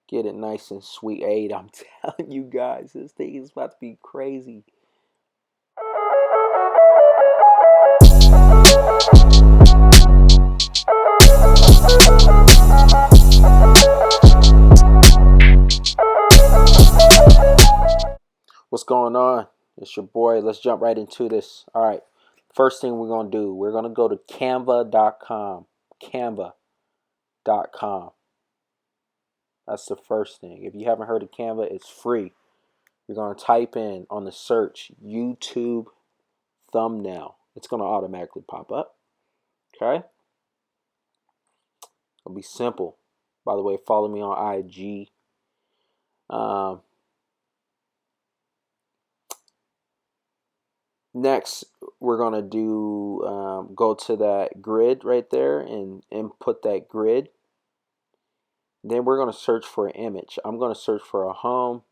Get it nice and sweet. Hey, I'm telling you guys, this thing is about to be crazy. What's going on? It's your boy. Let's jump right into this. All right. First thing we're going to do, we're going to go to canva.com. Canva.com. That's the first thing. If you haven't heard of Canva, it's free. You're going to type in on the search YouTube thumbnail. It's going to automatically pop up. Okay? It'll be simple. By the way, follow me on IG. Next, we're going to do go to that grid right there and input that grid. Then we're going to search for an image. I'm going to search for a home,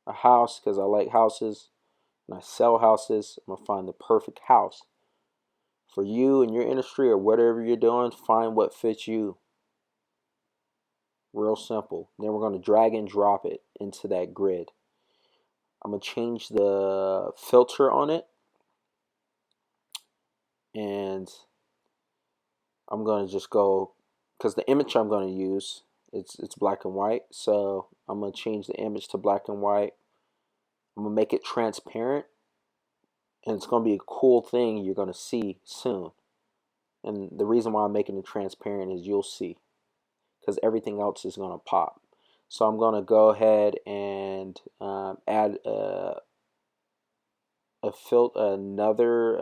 a house, because I like houses and I sell houses. I'm going to find the perfect house for you and your industry or whatever you're doing. Find what fits you. Real simple. Then we're going to drag and drop it into that grid. I'm going to change the filter on it. And I'm going to just go, because the image I'm going to use, it's black and white. So I'm going to change the image to black and white. I'm going to make it transparent. And it's going to be a cool thing you're going to see soon. And the reason why I'm making it transparent is you'll see. Because everything else is going to pop. So I'm going to go ahead and add another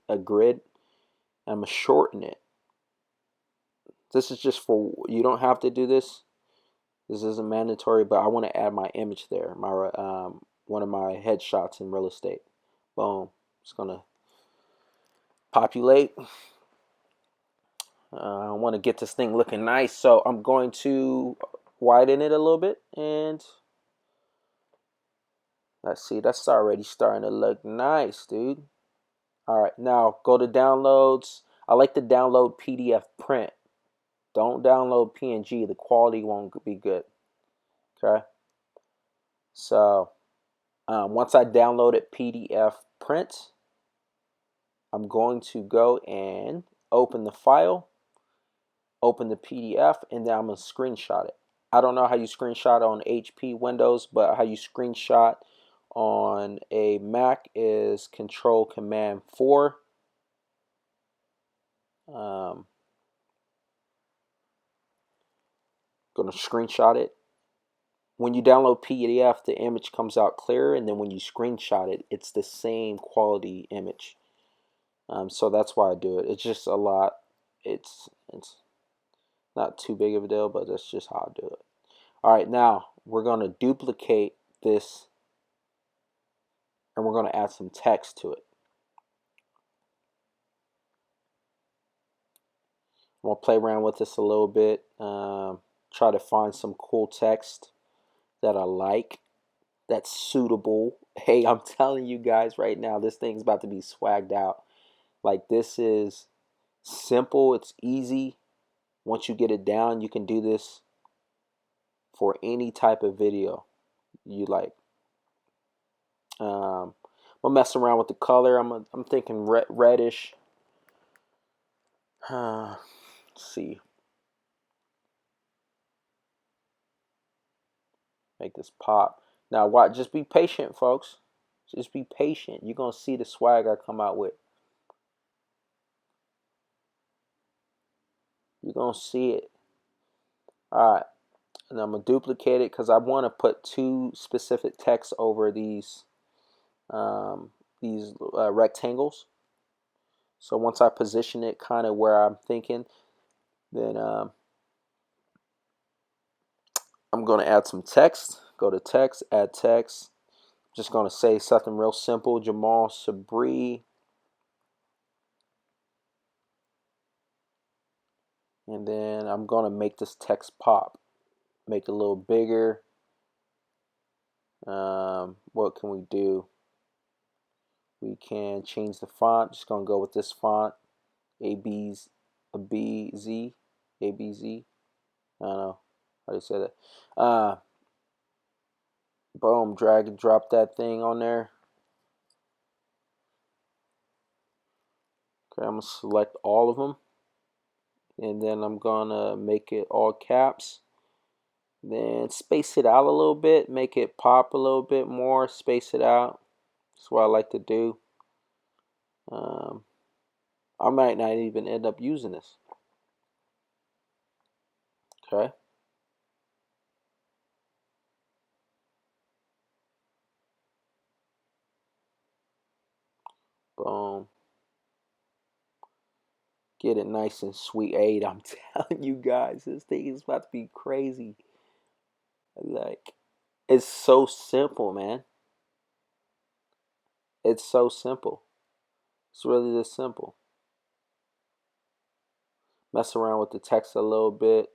a grid. I'm going to shorten it. This is just for, you don't have to do this. This isn't mandatory, but I want to add my image there. My one of my headshots in real estate. Boom. It's going to populate. I want to get this thing looking nice, so I'm going to widen it a little bit, and let's see, that's already starting to look nice, dude. All right, now go to downloads. I like to download PDF print. Don't download PNG. The quality won't be good. Okay. So once I downloaded PDF print, I'm going to go and open the file, open the PDF, and then I'm going to screenshot it. I don't know how you screenshot on HP Windows, but how you screenshot on a Mac is Control Command 4. Going to screenshot it. When you download PDF, the image comes out clear, and then when you screenshot it, it's the same quality image. So that's why I do it. It's just a lot. It's not too big of a deal, but that's just how I do it. All right, now we're going to duplicate this, and we're going to add some text to it. I'm going to play around with this a little bit. Try to find some cool text that I like, that's suitable. Hey, I'm telling you guys right now, this thing's about to be swagged out. Like, this is simple. It's easy. Once you get it down, you can do this for any type of video you like. I'm gonna mess around with the color. I'm thinking reddish. Let's see. Make this pop. Now, watch. Just be patient, folks. Just be patient. You're gonna see the swag I come out with. You're gonna see it. All right. And I'm gonna duplicate it because I want to put two specific texts over these rectangles. So once I position it kind of where I'm thinking, then I'm going to add some text. Go to text, add text. Just going to say something real simple. Jamaal Sabree. And then I'm going to make this text pop. Make it a little bigger. What can we do? We can change the font. Just going to go with this font. ABZ. I don't know How do you say that? Boom, drag and drop that thing on there. Okay, I'm gonna select all of them, and then I'm gonna make it all caps. Then space it out a little bit, make it pop a little bit more, space it out. That's what I like to do. I might not even end up using this. Okay. Boom. Get it nice and sweet. Eight. I'm telling you guys, this thing is about to be crazy. Like, it's so simple, man. It's so simple. It's really this simple. Mess around with the text a little bit.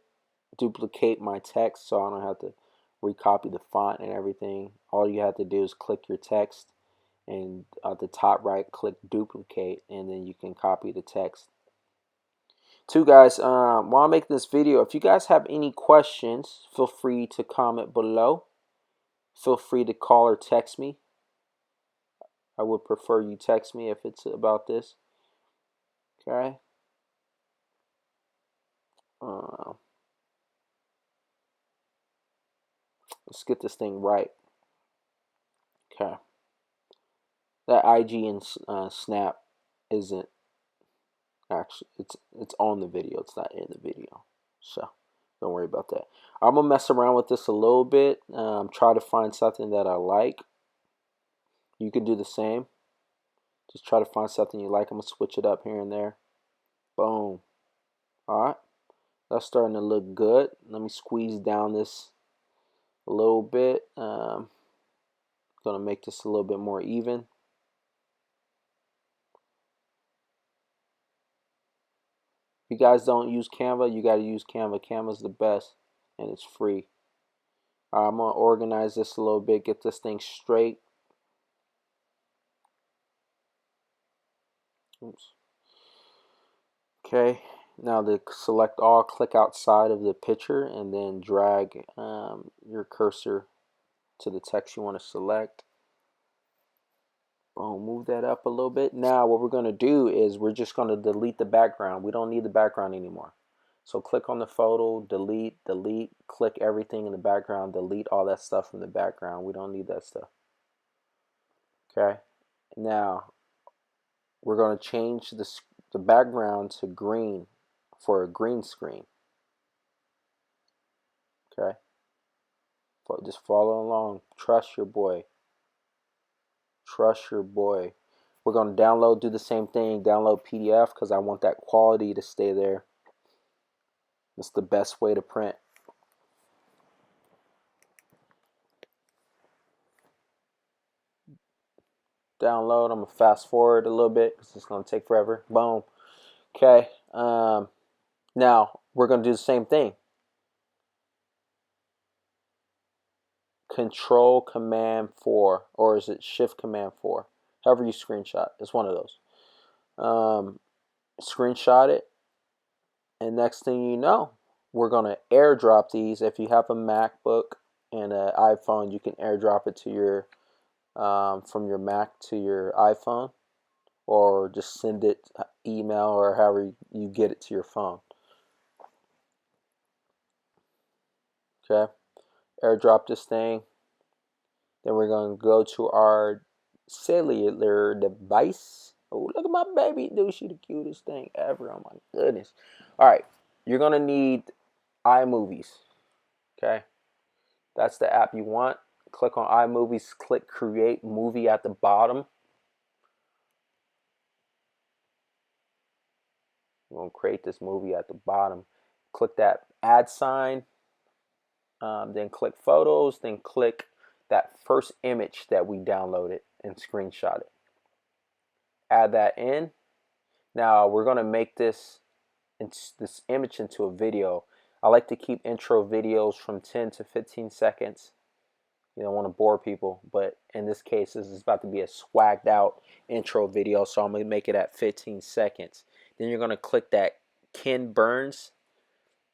Duplicate my text so I don't have to recopy the font and everything. All you have to do is click your text, and at the top right, click duplicate, and then you can copy the text. Two guys, while I'm making this video, if you guys have any questions, feel free to comment below. Feel free to call or text me. I would prefer you text me if it's about this. Okay. Let's get this thing right. Okay. That IG and Snap isn't actually, it's on the video. It's not in the video. So don't worry about that. I'm gonna mess around with this a little bit. Try to find something that I like. You can do the same. Just try to find something you like. I'm gonna switch it up here and there. Boom. Alright. That's starting to look good. Let me squeeze down this a little bit. Gonna make this a little bit more even. If you guys don't use Canva, you gotta use Canva. Canva's the best, and it's free. Alright, I'm gonna organize this a little bit, get this thing straight. Oops. Okay, now to select all, click outside of the picture and then drag your cursor to the text you want to select. Boom, move that up a little bit. Now what we're going to do is we're just going to delete the background. We don't need the background anymore. So click on the photo, delete, delete, click everything in the background, delete all that stuff from the background. We don't need that stuff. Okay, now we're going to change the background to green for a green screen. Okay, just follow along. Trust your boy. Trust your boy. We're going to download, do the same thing, download PDF because I want that quality to stay there. It's the best way to print. Download. I'm going to fast forward a little bit because it's going to take forever. Boom. Okay. Now we're going to do the same thing. Control Command 4, or is it Shift Command 4? However you screenshot. It's one of those. Screenshot it, and next thing you know, we're going to airdrop these. If you have a MacBook and an iPhone, you can airdrop it to your from your Mac to your iPhone, or just send it email or however you get it to your phone. Okay, airdrop this thing. Then we're going to go to our cellular device. Oh, look at my baby, dude. She the cutest thing ever. Oh my goodness. All right, you're going to need iMovies. Okay, that's the app you want. Click on iMovies, click create movie at the bottom. We're going to create this movie at the bottom. Click that add sign, then click photos, then click that first image that we downloaded and screenshot it. Add that in. Now we're going to make this image into a video. I like to keep intro videos from 10 to 15 seconds. You don't want to bore people, but in this case, this is about to be a swagged out intro video, so I'm going to make it at 15 seconds. Then you're going to click that Ken Burns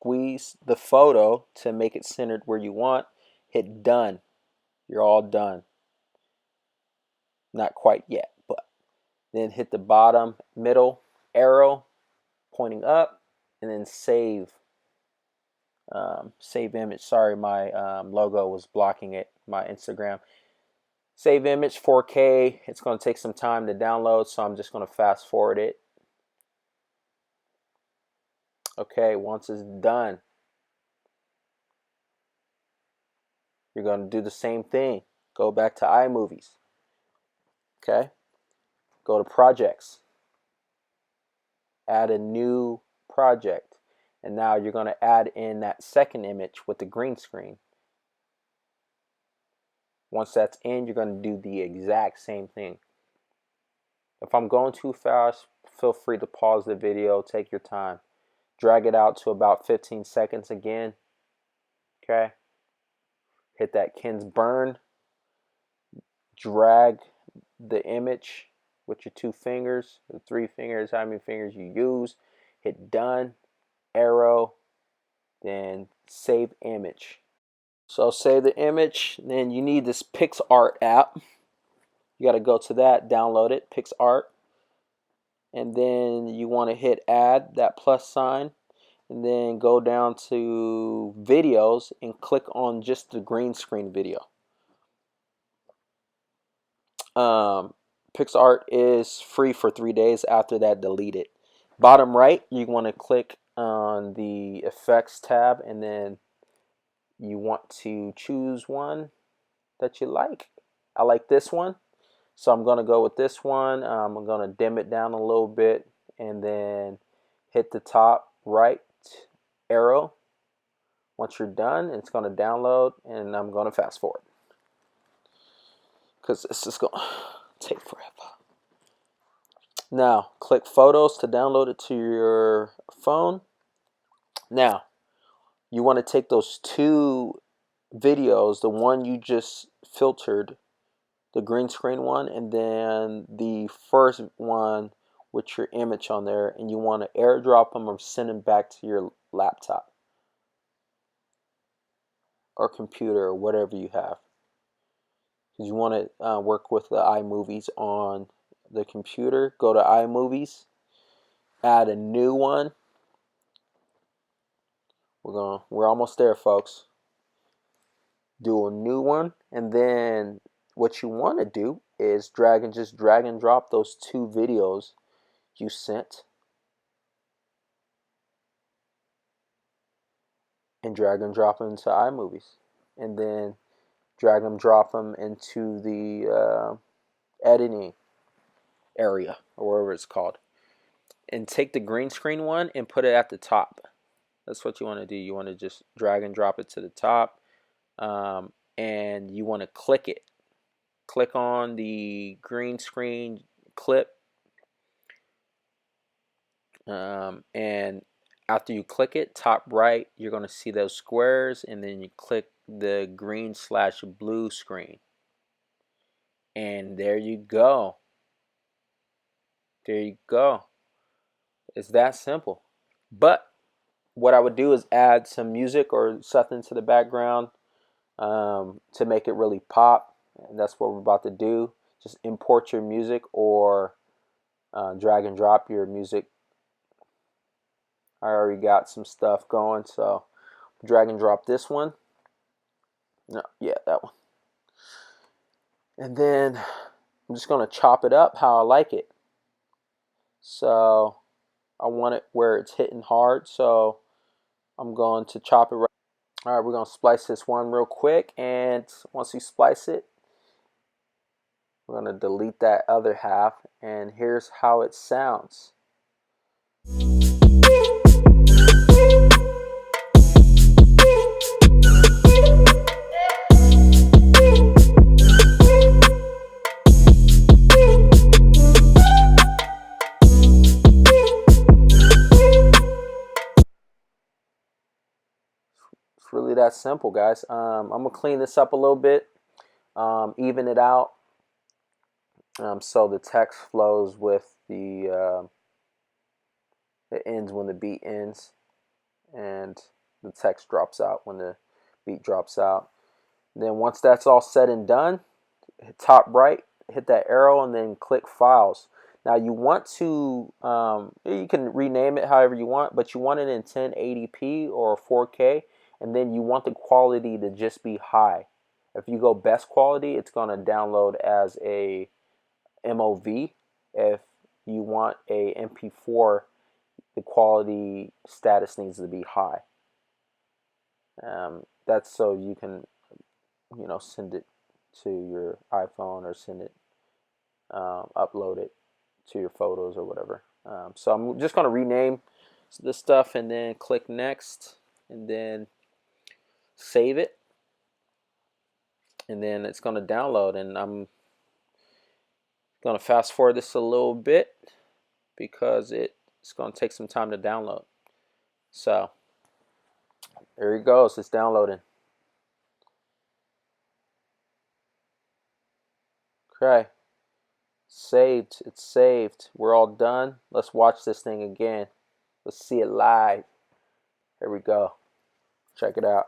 squeeze the photo to make it centered where you want. Hit done. You're all done. Not quite yet, but then hit the bottom middle arrow pointing up, and then save. Save image. Sorry, my logo was blocking it. My Instagram. Save image 4K. It's going to take some time to download, so I'm just going to fast forward it. Okay, once it's done, you're going to do the same thing. Go back to iMovies. Okay, go to projects. Add a new project. And now you're going to add in that second image with the green screen. Once that's in, you're going to do the exact same thing. If I'm going too fast, feel free to pause the video, take your time. Drag it out to about 15 seconds again. Okay. Hit that Ken's burn. Drag the image with your 2 fingers, or 3 fingers, how many fingers you use. Hit done, arrow, then save image. So save the image, then you need this PicsArt app. You got to go to that, download it, PicsArt. And then you want to hit add, that plus sign. And then go down to videos and click on just the green screen video. PicsArt is free for 3 days. After that, delete it. Bottom right, you want to click on the effects tab, and then you want to choose one that you like. I like this one, so I'm going to go with this one. I'm going to dim it down a little bit, and then hit the top right arrow. Once you're done, it's going to download, and I'm going to fast forward because this is going to take forever. Now, click Photos to download it to your phone. Now, you want to take those 2 videos, the one you just filtered, the green screen one, and then the first one with your image on there, and you want to airdrop them or send them back to your laptop or computer or whatever you have. Because you want to work with the iMovies on the computer. Go to iMovies, add a new one. We're almost there, folks. Do a new one, and then what you want to do is drag and drop those 2 videos you sent, and drag and drop them into iMovies, and then drag and drop them into the editing area or wherever it's called, and take the green screen one and put it at the top. That's what you want to do. You want to just drag and drop it to the top, and you want to click it. Click on the green screen clip, and after you click it, top right, you're going to see those squares, and then you click the green/blue screen, and there you go. There you go. It's that simple. But what I would do is add some music or something to the background to make it really pop. And that's what we're about to do. Just import your music or drag and drop your music. I already got some stuff going, so drag and drop this one. No, yeah, that one. And then I'm just going to chop it up how I like it. So I want it where it's hitting hard, so I'm going to chop it right. All right, we're going to splice this one real quick, and once you splice it, we're going to delete that other half, and here's how it sounds. It's really that simple, guys. I'm going to clean this up a little bit, even it out, so the text flows with the it ends when the beat ends, and the text drops out when the beat drops out. Then once that's all said and done, top right, hit that arrow and then click Files. Now you want to, you can rename it however you want, but you want it in 1080p or 4K, and then you want the quality to just be high. If you go best quality, it's going to download as a MOV. If you want a MP4, the quality status needs to be high. That's so you can, send it to your iPhone or send it, upload it to your photos or whatever. So I'm just going to rename this stuff and then click next and then save it. And then it's going to download, and I'm going to fast forward this a little bit because it's going to take some time to download. So there it goes. It's downloading. Okay. Saved. It's saved. We're all done. Let's watch this thing again. Let's see it live. Here we go. Check it out.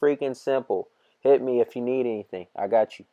Freaking simple. Hit me if you need anything. I got you.